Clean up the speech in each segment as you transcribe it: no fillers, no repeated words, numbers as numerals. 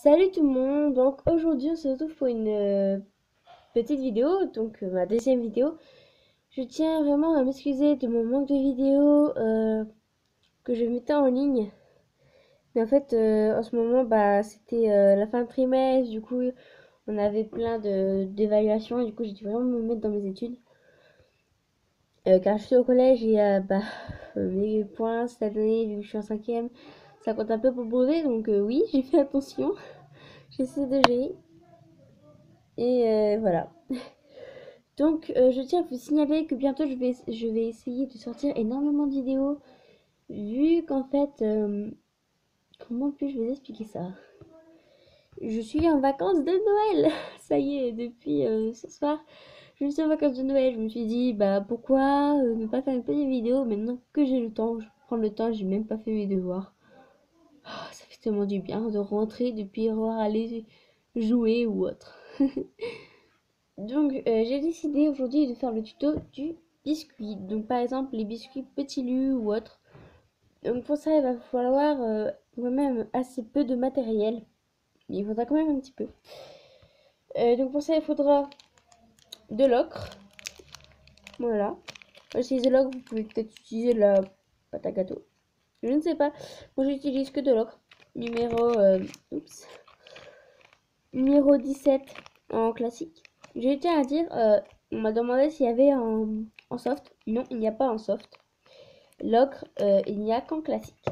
Salut tout le monde, donc aujourd'hui on se retrouve pour une petite vidéo, donc ma deuxième vidéo. Je tiens vraiment à m'excuser de mon manque de vidéos que je mettais en ligne. Mais en fait en ce moment c'était la fin de trimestre, du coup on avait plein d'évaluations, du coup j'ai dû vraiment me mettre dans mes études. Car je suis au collège et mes points cette année, vu que je suis en cinquième, ça compte un peu pour le brevet, donc oui j'ai fait attention, j'essaie de gérer. Et voilà. Donc, je tiens à vous signaler que bientôt je vais essayer de sortir énormément de vidéos, vu qu'en fait, comment puis-je vous expliquer ça? Je suis en vacances de Noël! Ça y est, depuis ce soir, je suis en vacances de Noël. Je me suis dit, bah pourquoi ne pas faire une petite vidéo maintenant que j'ai le temps? Je prends le temps, j'ai même pas fait mes devoirs. Ah, ça fait tellement du bien de rentrer depuis avoir aller jouer ou autre. Donc, j'ai décidé aujourd'hui de faire le tuto du biscuit. Donc, par exemple, les biscuits Petit Lu ou autres. Donc, pour ça, il va falloir quand même assez peu de matériel. Mais il faudra quand même un petit peu. Donc, pour ça, il faudra de l'ocre. Voilà. Moi, j'utilise de l'ocre, vous pouvez peut-être utiliser de la pâte à gâteau. Je ne sais pas. Moi, j'utilise que de l'ocre. Numéro, oups. Numéro 17 en classique. Je tiens à dire, on m'a demandé s'il y avait en soft. Non, il n'y a pas en soft. L'ocre, il n'y a qu'en classique.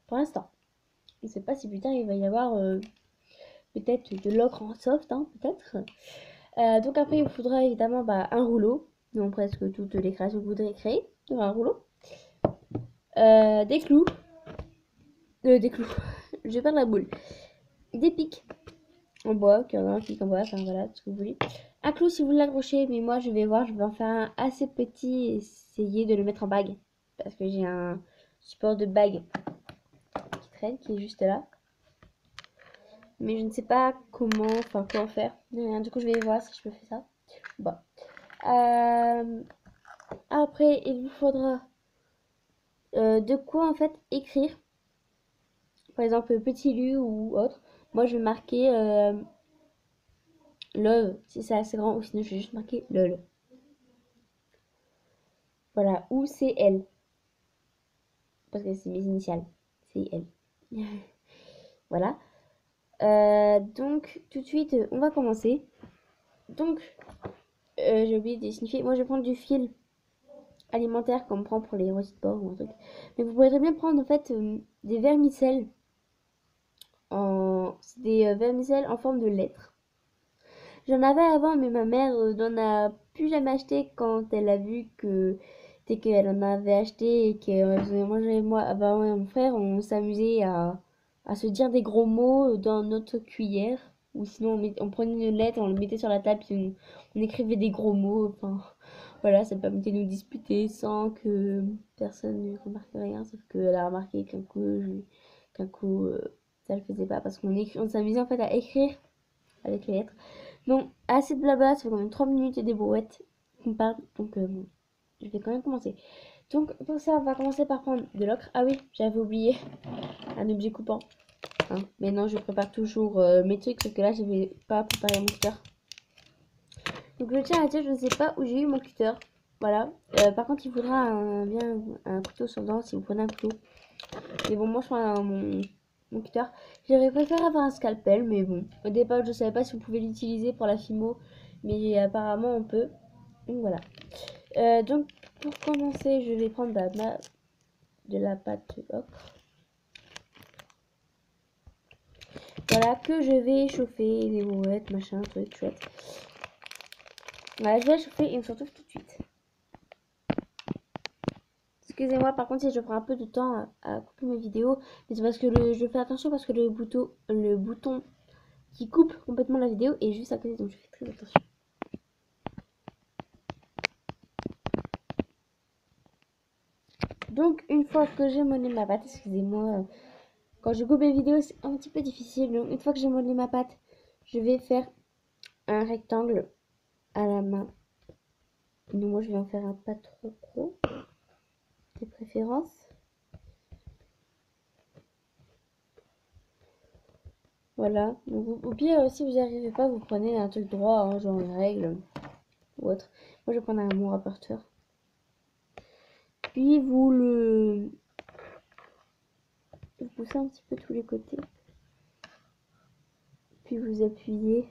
Pour l'instant. Je ne sais pas si plus tard il va y avoir peut-être de l'ocre en soft, hein, peut-être. Donc après, il faudra évidemment un rouleau. Donc presque toutes les créations que vous voudrez créer. Donc un rouleau. Des clous. Des clous. Je vais faire la boule. Des pics en bois, qu'il y en a un pic en bois, enfin voilà, ce que vous voulez. Un clou si vous l'accrochez, mais moi je vais voir, je vais en faire un assez petit et essayer de le mettre en bague. Parce que j'ai un support de bague qui traîne, qui est juste là. Mais je ne sais pas comment, enfin quoi en faire. Du coup je vais voir si je peux faire ça. Bon. Après, il vous faudra de quoi en fait écrire. Par exemple, petit lu ou autre. Moi je vais marquer love si c'est assez grand, ou sinon je vais juste marquer lol. Voilà, ou c'est elle. Parce que c'est mes initiales. C'est elle. Voilà. Donc, tout de suite, on va commencer. Donc, j'ai oublié de signifier. Moi, je vais prendre du fil alimentaire comme on prend pour les rôtis de porc ou un truc. Mais vous pourrez très bien prendre en fait des vermicelles. C'est des vermicelles en forme de lettres. J'en avais avant, mais ma mère n'en a plus jamais acheté quand elle a vu que dès qu'elle en avait acheté et que moi et moi, et mon frère, on s'amusait à se dire des gros mots dans notre cuillère. Ou sinon, on prenait une lettre, on le mettait sur la table, puis on écrivait des gros mots. Enfin, voilà, ça permettait de nous disputer sans que personne ne remarque rien. Sauf qu'elle a remarqué qu'un coup, ça le faisait pas. Parce on s'amusait en fait à écrire avec les lettres. Bon, assez de blabla, ça fait quand même 3 minutes et des brouettes qu'on parle. Donc, bon, je vais quand même commencer. Donc, pour ça, on va commencer par prendre de l'ocre. Ah oui, j'avais oublié un objet coupant. Hein. Mais non, je prépare toujours mes trucs, sauf que là, je vais pas préparer mon cutter. Donc, je tiens à dire, je ne sais pas où j'ai eu mon cutter. Voilà. Par contre, il faudra bien un couteau sur dent si vous prenez un couteau. Mais bon, moi, je prends mon cutter. J'aurais préféré avoir un scalpel, mais bon. Au départ, je savais pas si on pouvait l'utiliser pour la fimo, mais apparemment, on peut. Donc, voilà. Donc, pour commencer, je vais prendre de la pâte ocre. Voilà, que je vais chauffer, les brouettes, machin, truc, chouette. Voilà, je vais la chauffer et on se retrouve tout de suite. Excusez-moi, par contre, si je prends un peu de temps à couper mes vidéos, mais c'est parce que je fais attention parce que le bouton qui coupe complètement la vidéo est juste à côté, donc je fais très attention. Donc, une fois que j'ai modelé ma pâte, excusez-moi, quand je coupe mes vidéos, c'est un petit peu difficile. Donc, une fois que j'ai modelé ma pâte, je vais faire un rectangle à la main. Donc, moi, je vais en faire un pas trop gros, de préférence. Voilà. Donc, au pire, si vous n'y arrivez pas, vous prenez un truc droit, hein, genre une règle ou autre. Moi, je vais prendre mon rapporteur. Puis vous poussez un petit peu tous les côtés. Puis vous appuyez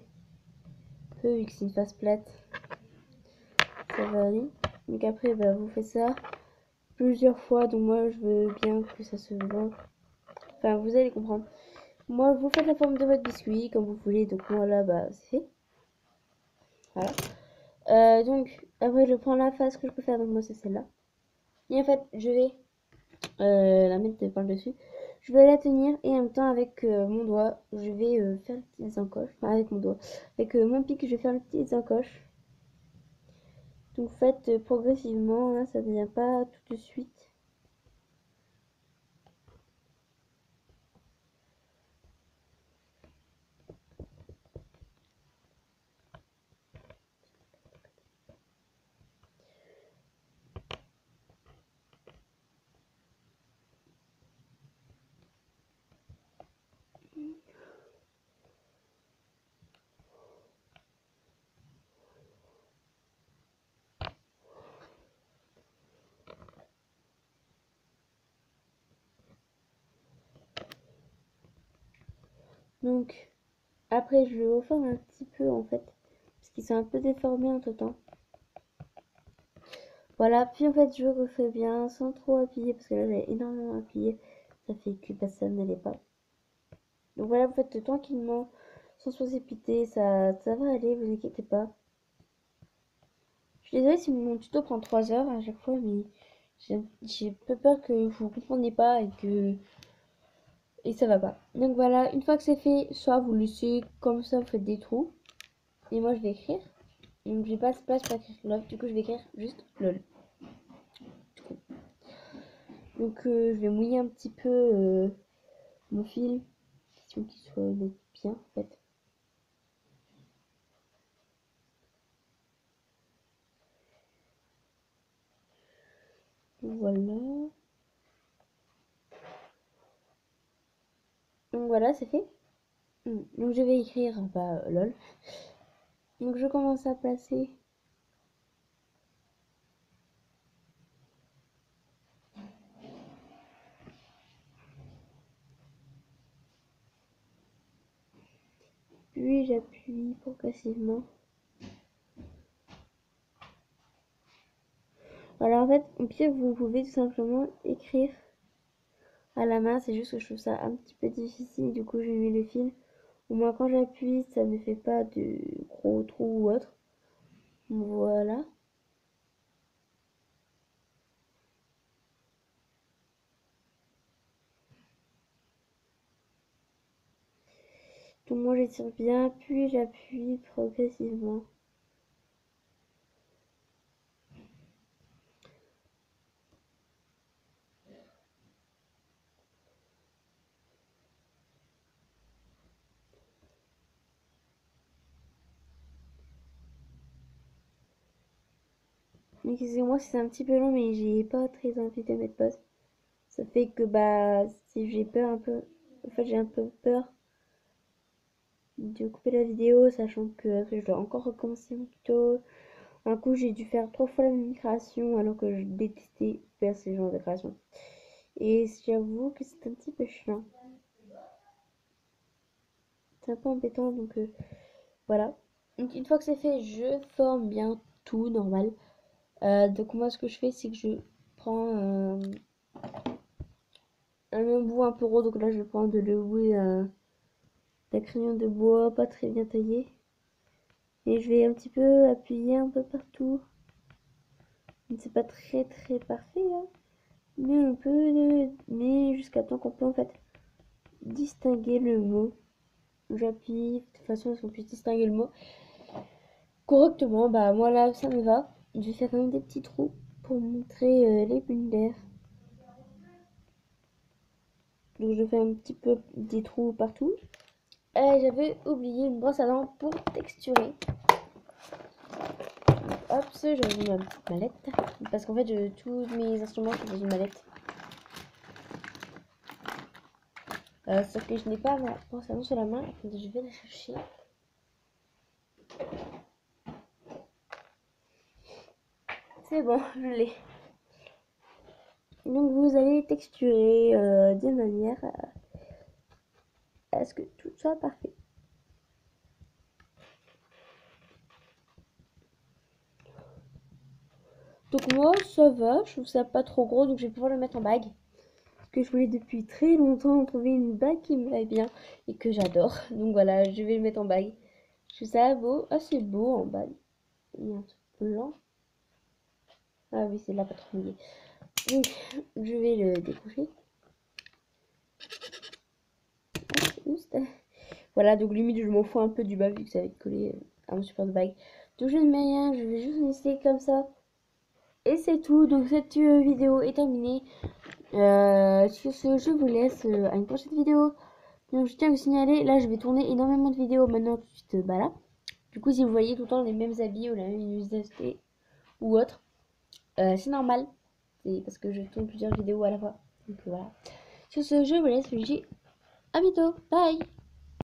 un peu, vu que c'est une face plate. Ça va aller. Donc après, bah, vous faites ça plusieurs fois. Donc moi, je veux bien que ça se voit. Enfin, vous allez comprendre. Moi, vous faites la forme de votre biscuit comme vous voulez. Donc moi, là, bah, c'est fait. Voilà. Donc, après, je prends la face que je peux faire. Donc moi, c'est celle-là. Et en fait, je vais la mettre par le dessus. Je vais la tenir et en même temps, avec mon doigt, je vais faire les petites encoches. Enfin, avec mon doigt. Avec mon pic, je vais faire les petites encoches. Donc faites progressivement, hein, ça ne vient pas tout de suite. Donc après je le reforme un petit peu en fait, parce qu'ils sont un peu déformés entre temps. Voilà, puis en fait je refais bien sans trop appuyer, parce que là j'ai énormément appuyé, ça fait que bah, ça n'allait pas. Donc voilà, vous faites tranquillement, sans se précipiter, ça va aller, vous inquiétez pas. Je suis désolée si mon tuto prend 3 heures à chaque fois, mais j'ai peu peur que vous ne compreniez pas et ça va pas. Donc voilà, une fois que c'est fait, soit vous laissez comme ça, vous faites des trous. Et moi je vais écrire. Donc j'ai pas de place pour écrire love, du coup je vais écrire juste lol. Donc je vais mouiller un petit peu mon fil, question qu'il soit bien en fait. Donc voilà. Donc voilà, c'est fait. Donc je vais écrire bah, lol. Donc je commence à placer. Puis j'appuie progressivement. Voilà, en fait, au pire, vous pouvez tout simplement écrire à la main. C'est juste que je trouve ça un petit peu difficile. Du coup, je mets le fil. Au moins, quand j'appuie, ça ne fait pas de gros trous ou autre. Voilà. Donc moi, j'étire bien, puis j'appuie progressivement. Excusez-moi si c'est un petit peu long, mais j'ai pas très envie de mettre pause. Ça fait que bah si j'ai peur un peu, en fait j'ai un peu peur de couper la vidéo, sachant que après je dois encore recommencer mon tuto. Un coup j'ai dû faire 3 fois la même création alors que je détestais faire ce genre de création. Et j'avoue que c'est un petit peu chiant. C'est un peu embêtant donc voilà. Donc une fois que c'est fait, je forme bien tout normal. Donc moi ce que je fais c'est que je prends un bout un peu rond, donc là je prends de le d'un crayon de bois pas très bien taillé. Et je vais un petit peu appuyer un peu partout. C'est pas très parfait, hein, mais un peu, mais jusqu'à temps qu'on peut en fait distinguer le mot. J'appuie de façon à ce qu'on puisse distinguer le mot correctement. Bah moi là ça me va. Je vais faire quand même des petits trous pour montrer les bulles d'air. Donc je fais un petit peu des trous partout. J'avais oublié une brosse à dents pour texturer. Hop, j'ai mis ma petite mallette. Parce qu'en fait, tous mes instruments sont dans une mallette. Sauf que je n'ai pas ma pince à main sur la main. Attendez, je vais la chercher. C'est bon, je l'ai. Donc vous allez texturer de manière à ce que tout soit parfait. Donc moi ça va, je trouve ça pas trop gros, donc je vais pouvoir le mettre en bague. Parce que je voulais depuis très longtemps trouver une bague qui me va bien et que j'adore. Donc voilà, je vais le mettre en bague. Je trouve ça beau, assez beau en bague. Il y a un truc blanc. Ah oui, c'est là pas trop mouillé. Donc je vais le décrocher. Ah, voilà, donc limite je m'en fous un peu du bas vu que ça va être collé à mon support de bague. Donc je ne mets rien, je vais juste laisser comme ça. Et c'est tout, donc cette vidéo est terminée. Sur ce, je vous laisse à une prochaine vidéo. Donc je tiens à vous signaler, là je vais tourner énormément de vidéos maintenant tout de suite bah là. Du coup si vous voyez tout le temps les mêmes habits ou la même luminosité ou autre, c'est normal. C'est parce que je tourne plusieurs vidéos à la fois. Donc voilà. Sur ce, je vous laisse, je vous dis à bientôt. Bye.